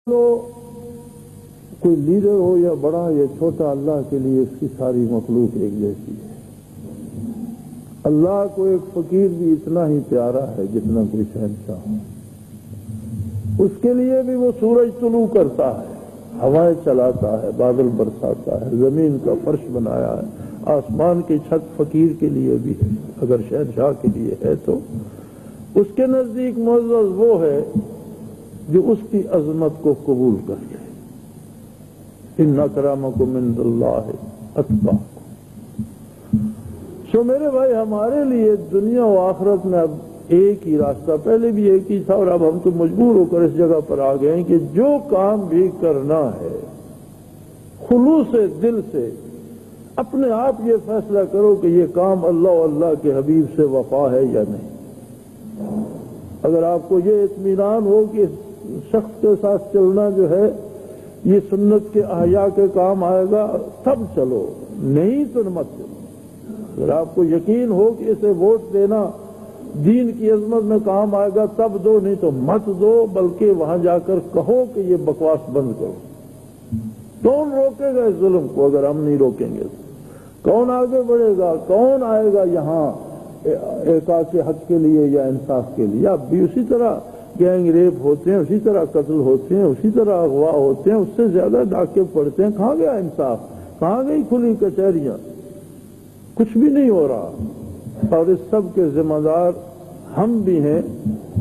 تو کوئی لیڈر ہو یا بڑا یا چھوٹا، اللہ کے لیے اس کی ساری مخلوق ایک جیسی ہے۔ اللہ کو ایک فقیر بھی اتنا ہی پیارا ہے جتنا کوئی شہنشاہ ہو۔ اس کے لیے بھی وہ سورج طلوع کرتا ہے، ہوائیں چلاتا ہے، بادل برساتا ہے، زمین کا فرش بنایا ہے، آسمان کی چھت فقیر کے لیے بھی ہے۔ اگر شہنشاہ کے لیے ہے تو اس کے نزدیک معزز وہ ہے جو اس کی عظمت کو قبول کر لے۔ ان اکرمکم عند اللہ اتقاکم۔ سو میرے بھائی، ہمارے لیے دنیا و آخرت میں اب ایک ہی راستہ، پہلے بھی ایک ہی تھا اور اب ہم تو مجبور ہو کر اس جگہ پر آ گئے ہیں کہ جو کام بھی کرنا ہے خلوص دل سے اپنے آپ یہ فیصلہ کرو کہ یہ کام اللہ و اللہ کے حبیب سے وفا ہے یا نہیں۔ اگر آپ کو یہ اطمینان ہو کہ شخص کے ساتھ چلنا جو ہے یہ سنت کے احیاء کے کام آئے گا تب چلو، نہیں تو مت چلو۔ اگر آپ کو یقین ہو کہ اسے ووٹ دینا دین کی عظمت میں کام آئے گا تب دو، نہیں تو مت دو، بلکہ وہاں جا کر کہو کہ یہ بکواس بند کرو۔ کون روکے گا اس ظلم کو اگر ہم نہیں روکیں گے؟ کون آگے بڑھے گا؟ کون آئے گا یہاں ایکا کے حق کے لیے یا انصاف کے لیے؟ اب بھی اسی طرح گینگ ریپ ہوتے ہیں، اسی طرح قتل ہوتے ہیں، اسی طرح اغوا ہوتے ہیں، اس سے زیادہ ڈاکے پڑتے ہیں۔ کہاں گیا انصاف؟ کہاں گئی کھلی کچہریاں؟ کچھ بھی نہیں ہو رہا۔ اور اس سب کے ذمہ دار ہم بھی ہیں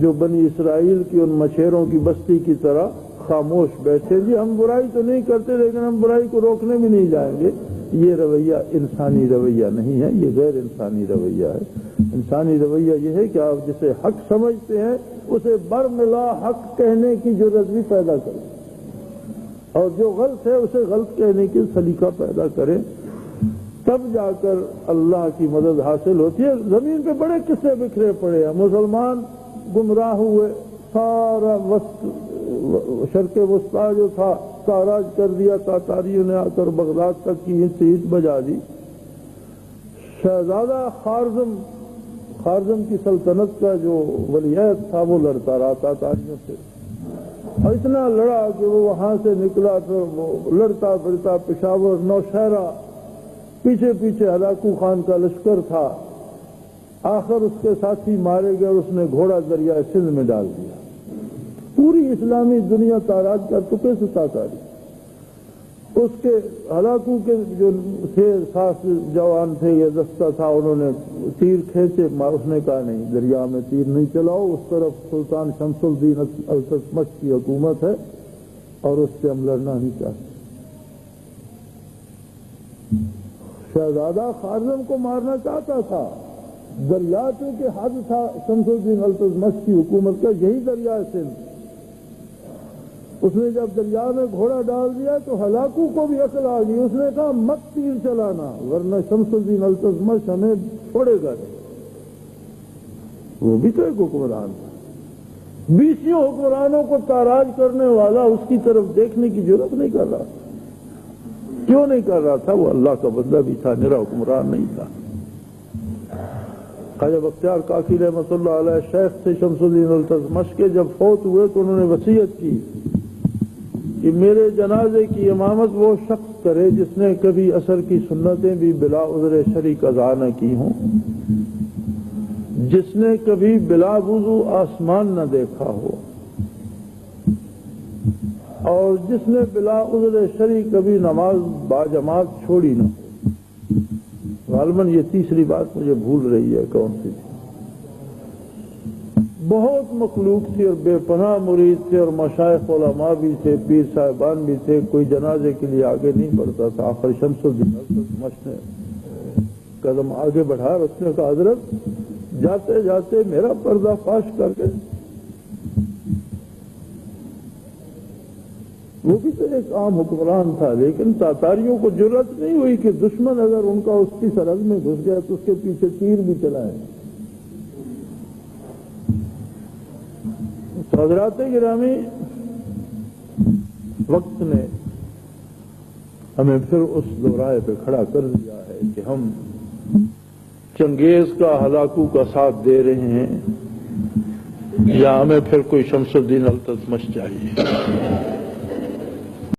جو بنی اسرائیل کی ان مچھیروں کی بستی کی طرح خاموش بیٹھے۔ جی ہم برائی تو نہیں کرتے لیکن ہم برائی کو روکنے بھی نہیں جائیں گے۔ یہ رویہ انسانی رویہ نہیں ہے، یہ غیر انسانی رویہ ہے۔ انسانی رویہ یہ ہے کہ آپ جسے حق سمجھتے ہیں اسے برملا حق کہنے کی جرأت بھی پیدا کریں، اور جو غلط ہے اسے غلط کہنے کی سلیقہ پیدا کریں، تب جا کر اللہ کی مدد حاصل ہوتی ہے۔ زمین پہ بڑے قصے بکھرے پڑے ہیں، مسلمان گمراہ ہوئے، سارا شرق وسطیٰ جو تھا تاراج کر دیا، تاتاریوں نے آ کر بغداد تک کی اینٹ بجا دی۔ شہزادہ خارزم کی سلطنت کا جو ولیعہد تھا وہ لڑتا رہا تاتاریوں سے، اور اتنا لڑا کہ وہ وہاں سے نکلا، پھر وہ لڑتا پھرتا پشاور، نوشہرہ، پیچھے پیچھے ہلاکو خان کا لشکر تھا۔ آخر اس کے ساتھی مارے گئے اور اس نے گھوڑا دریائے سندھ میں ڈال دیا۔ پوری اسلامی دنیا تاراج کا ٹکڑے سے تاتاری۔ اس کے ہلاکو کے جو تھے ساس جوان تھے یا دستہ تھا، انہوں نے تیر کھینچے، اس نے کہا نہیں دریا میں تیر نہیں چلاؤ، اس طرف سلطان شمس الدین التتمش کی حکومت ہے اور اس سے ہم لڑنا نہیں چاہتے۔ شہزادہ خارزم کو مارنا چاہتا تھا، دریا چونکہ حد تھا شمس الدین التتمش کی حکومت کا، یہی دریا سندھ۔ اس نے جب دریا میں گھوڑا ڈال دیا تو ہلاکو کو بھی عقل آ گئی، اس نے کہا مت تیر چلانا ورنہ شمس الدین التتمش ہمیں چھوڑے گا نہیں۔ وہ بھی تو ایک حکمران تھا، 20 حکمرانوں کو تاراج کرنے والا اس کی طرف دیکھنے کی جرأت نہیں کر رہا تھا۔ کیوں نہیں کر رہا تھا؟ وہ اللہ کا بندہ بھی تھا، نرا حکمران نہیں تھا۔ خواجہ بختیار کاکی رحمۃ اللہ علیہ شیخ تھے شمس الدین التتمش کے، جب فوت ہوئے تو انہوں نے وصیت کی کہ میرے جنازے کی امامت وہ شخص کرے جس نے کبھی عصر کی سنتیں بھی بلا عذر شرعی قضا نہ کی ہوں، جس نے کبھی بلا وضو آسمان نہ دیکھا ہو، اور جس نے بلا عذر شرعی کبھی نماز باجماعت چھوڑی نہ ہو۔ غالباً یہ تیسری بات مجھے بھول رہی ہے کون سی تھی۔ بہت مخلوق تھی اور بے پناہ مرید تھے اور مشائخ علماء بھی تھے، پیر صاحبان بھی تھے، کوئی جنازے کے لیے آگے نہیں بڑھتا تھا۔ آخر شمس الدین التتمش نے قدم آگے بڑھا، اس نے کہا حضرت جاتے جاتے میرا پردہ فاش کر کے۔ وہ بھی تو ایک عام حکمران تھا، لیکن تاتاریوں کو جرأت نہیں ہوئی کہ دشمن اگر ان کا اس کی سرحد میں گھس گیا تو اس کے پیچھے تیر بھی چلائے۔ حضرات گرامی، وقت نے ہمیں پھر اس دورائے پہ کھڑا کر دیا ہے کہ ہم چنگیز کا ہلاکو کا ساتھ دے رہے ہیں یا ہمیں پھر کوئی شمس الدین التتمش چاہیے۔